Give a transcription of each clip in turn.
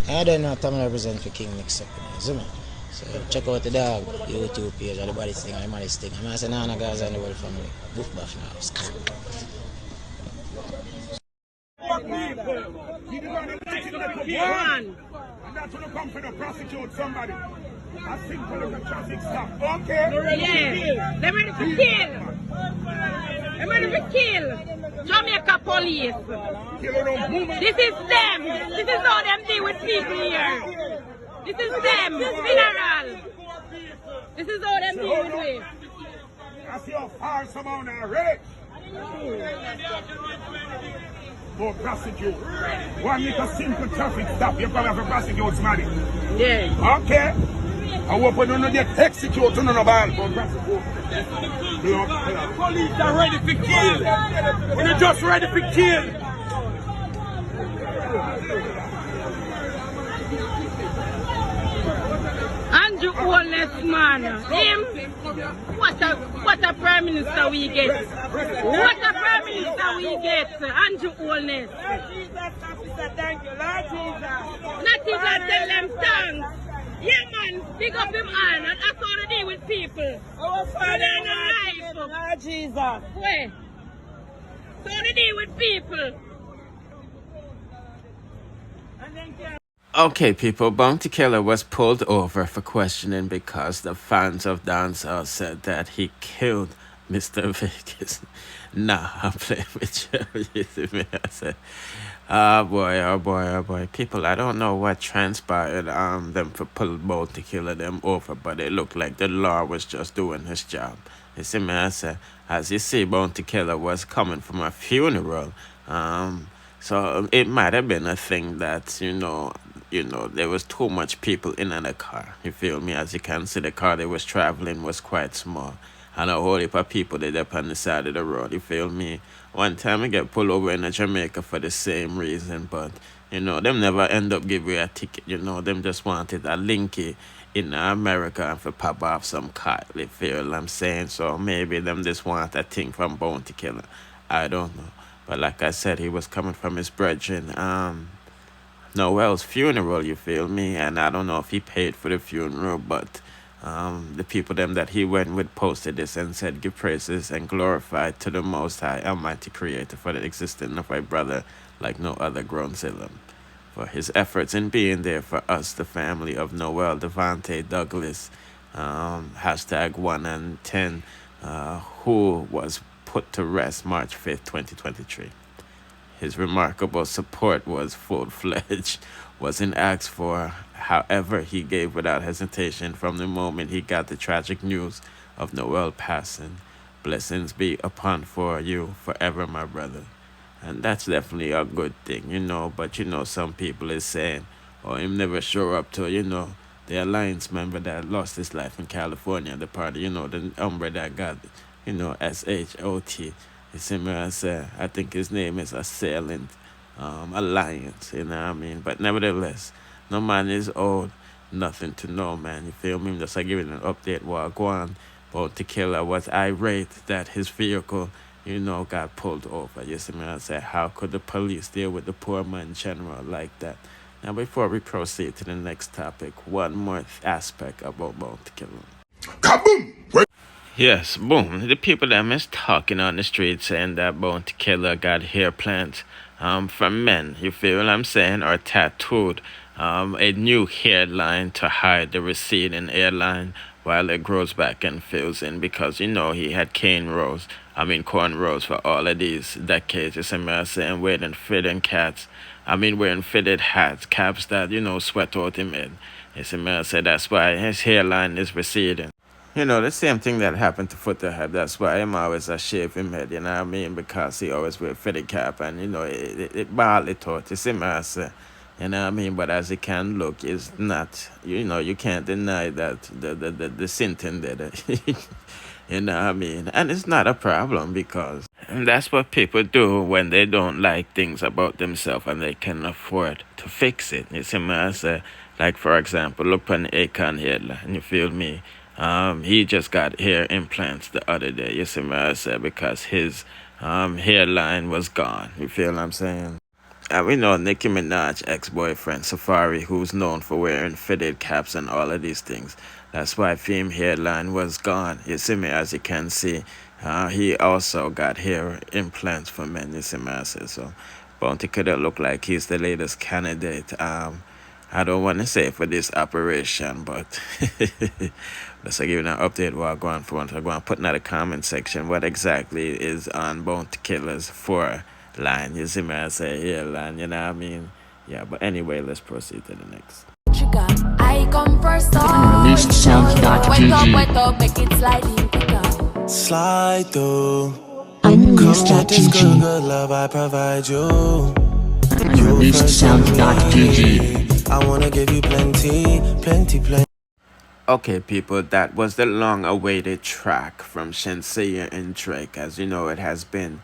I don't know Tommy represent for King Mix Up, you know, so check out the dog YouTube page, or the body thing, or the money thing. I'm saying, Nana guys and the whole family. Boof buff now. Skeng. One. And that's when you come for the prosecute somebody. A simple little traffic stop. Okay? Yeah. They're ready to kill. They're ready to kill. Jamaica police. This is them. This is how them deal with people here. This is them. Mineral. This is how them deal with it. I see how far someone are rich. Go prosecute. One little simple traffic stop, you come have to prosecute somebody. Yeah. Okay? I hope we don't get executed on the ball for prosecute. Police are ready to kill. We're just ready to kill. Andrew Holness, man. Him, what a prime minister we get. What a prime minister we get. Andrew Holness. Lord Jesus, officer, thank you. Lord Jesus. Not even tell them thanks. Yeah, man, pick up him hand and that's how to deal with people. Our Father in in life. Lord Jesus. Where? So to deal with people. And then Okay, people, Bounty Killer was pulled over for questioning because the fans of Dancehall said that he killed Mr. Vegas. Nah, I'm playing with you. You see me? I said, oh boy, oh boy, oh boy. People, I don't know what transpired them for pull Bounty Killer them over, but it looked like the law was just doing his job. You see me? I said, as you see, Bounty Killer was coming from a funeral. So it might have been a thing that, you know, there was too much people in the car. You feel me? As you can see, the car they was traveling was quite small. And a whole heap of people they up on the side of the road. You feel me? One time I get pulled over in Jamaica for the same reason, but, you know, them never end up giving you a ticket. You know, them just wanted a linky in America and for pop off some car. You feel what I'm saying? So maybe them just want a thing from Bounty Killer. I don't know. But like I said, he was coming from his brethren, Noel's funeral, you feel me? And I don't know if he paid for the funeral, but the people them that he went with posted this and said, give praises and glorify to the Most High Almighty Creator for the existence of my brother like no other grown Zillam. For his efforts in being there for us, the family of Noel, Devante, Douglas, hashtag 1 and 10, who was put to rest March 5th, 2023. His remarkable support was full-fledged, wasn't asked for. However, he gave without hesitation from the moment he got the tragic news of Noel passing. Blessings be upon for you forever, my brother. And that's definitely a good thing, you know. But, you know, some people is saying, oh, him never show up to, you know, the Alliance member that lost his life in California, the party, you know, the umbrella that got, you know, SHOT. You see me, I say, I think his name is Assailant Alliance, you know what I mean? But nevertheless, no man is old, nothing to know, man. You feel me? Just like giving an update while going. Bounty Killer was irate that his vehicle, you know, got pulled over. You see me, I say, how could the police deal with the poor man general like that? Now, before we proceed to the next topic, one more aspect about Bounty Killer. Kaboom! Yes, boom. The people that is talking on the street saying that Bounty Killer got hair plants from men, you feel what I'm saying, or tattooed a new hairline to hide the receding hairline while it grows back and fills in, because, you know, he had cornrows for all of these decades. You see me, I'm saying, wearing fitted wearing fitted hats, caps that, you know, sweat out him head. You see me, I say, that's why his hairline is receding. You know, the same thing that happened to Futterhead. That's why I'm always a shave him head, you know what I mean? Because he always wear fitted cap and, you know, it barely taught. You see me, I say, you know what I mean? But as it can look, it's not, you know, you can't deny that the symptom there. You know what I mean? And it's not a problem because that's what people do when they don't like things about themselves and they can afford to fix it. You see me, I say, like, for example, look on Akon headline, you feel me? He just got hair implants the other day, you see what I said, because his hairline was gone. You feel what I'm saying? And we know Nicki Minaj ex-boyfriend Safari, who's known for wearing fitted caps and all of these things. That's why Fame Hairline was gone. You see me, as you can see. He also got hair implants for men, you see me, I say so. Bounty could look like he's the latest candidate. I don't want to say for this operation, but let's give you an update while going for one. I'm going to put in the comment section what exactly is on Bounty Killer's for line. You see me, I say hairline, you know what I mean? Yeah, but anyway, let's proceed to the next. I come first Unreleased sound.gg. Wake up, make it slide. Slide through. Unreleased.gg. Good love I provide you. Unreleased sound.gg. I wanna give you plenty. Okay, people, that was the long-awaited track from Shenseea and Drake. As you know, it has been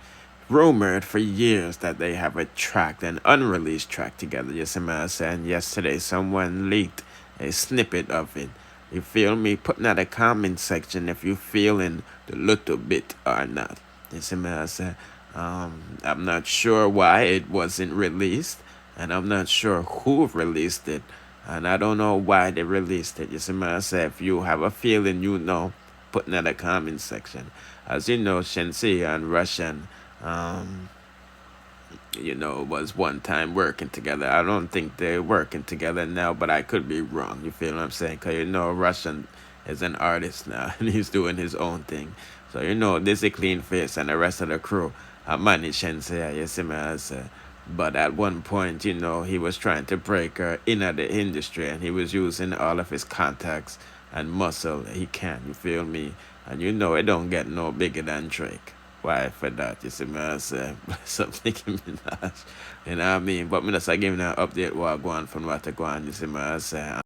rumored for years that they have a track, an unreleased track together. You see what I'm saying? Yesterday, someone leaked a snippet of it. You feel me? Put in the comment section if you feeling the little bit or not. You see what I'm saying? I'm not sure why it wasn't released, and I'm not sure who released it, and I don't know why they released it. You see what I'm saying? If you have a feeling, you know, put in the comment section. As you know, Shenseea and Russian, you know, was one time working together. I don't think they're working together now, but I could be wrong. You feel what I'm saying? Because, you know, Russian is an artist now, and he's doing his own thing. So, you know, this is Clean Face and the rest of the crew. I manage Shenseea, you see me, I say. But at one point, you know, he was trying to break her in the industry, and he was using all of his contacts and muscle he can, you feel me? And you know, it don't get no bigger than Drake. Why for that? You see me, I say, bless up Nicki Minaj. You know what I mean? But me just giving an update while going from what to go on, you see me, I say.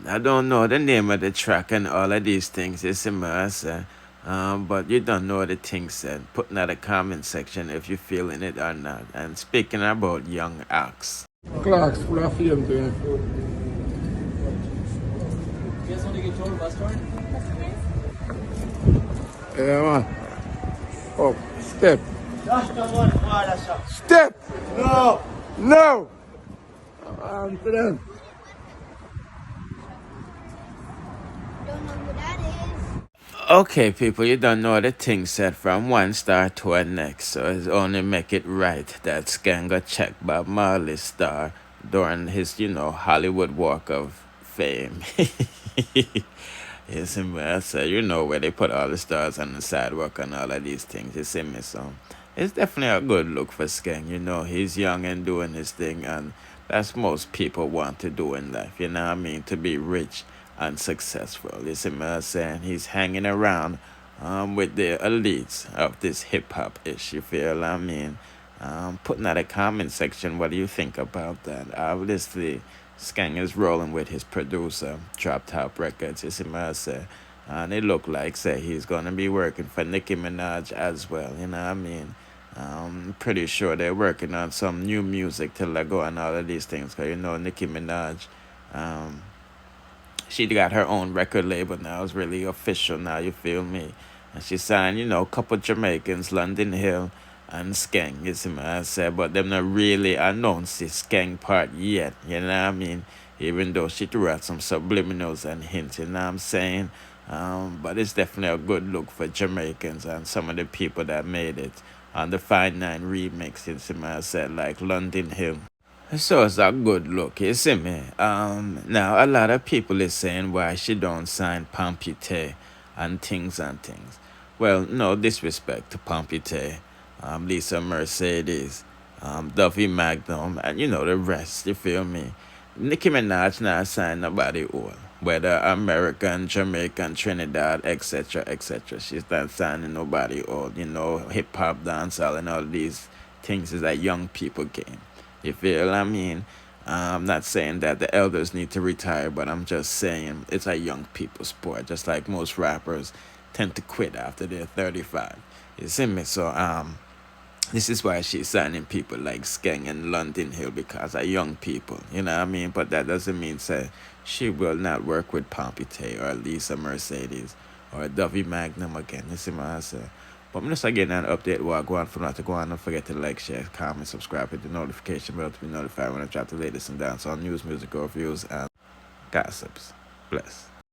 I don't know the name of the track and all of these things, you see me, I say. But you don't know the things said. Put in the comment section if you're feeling it or not. And speaking about young acts. Clark's full of fame to him. You guys want to get told bus tour? Yeah, man. Up. Step. Josh, come on. Step! No! No! On to them. Okay, people, you don't know the thing said from one star to the next, so it's only make it right that Skeng got checked by Marley star during his, you know, Hollywood Walk of Fame. You see me, so you know where they put all the stars on the sidewalk and all of these things, you see me, so it's definitely a good look for Skeng, you know, he's young and doing his thing, and that's most people want to do in life, you know what I mean, to be rich and successful. You see me saying? He's hanging around with the elites of this hip-hop ish, you feel what I mean? Put in the comment section what do you think about that. Obviously, Skeng is rolling with his producer, Drop Top Records, you see me say? And it look like, say, he's going to be working for Nicki Minaj as well, you know what I mean? I'm pretty sure they're working on some new music till they go and all of these things, because you know Nicki Minaj, she got her own record label now. It's really official now, you feel me? And she signed, you know, a couple Jamaicans, London Hill and Skeng, you see what I say? But them not really announced the Skeng part yet, you know what I mean? Even though she threw out some subliminals and hints, you know what I'm saying? But it's definitely a good look for Jamaicans and some of the people that made it on the Fine Nine remix, you see what I said, like London Hill. So it's a good look, you see me? Now, a lot of people is saying why she don't sign Pampute and things. Well, no disrespect to Pampute, Lisa Mercedes, Duffy Magnum, and you know the rest, you feel me? Nicki Minaj not sign nobody all. Whether American, Jamaican, Trinidad, etc., etc. She's not signing nobody all. You know, hip-hop, dancehall, and all these things is a young people game. You feel what I mean? I'm not saying that the elders need to retire, but I'm just saying it's a young people sport, just like most rappers tend to quit after they're 35. You see me? So this is why she's signing people like Skeng and London Hill, because of young people, you know what I mean? But that doesn't mean say she will not work with Pampute or Lisa Mercedes or Duffy Magnum again. You see what I say? But I'm just again an update what I go on from that to go on. Don't forget to like, share, comment, subscribe, hit the notification bell to be notified when I drop the latest and dancehall news, music reviews, and gossips. Bless.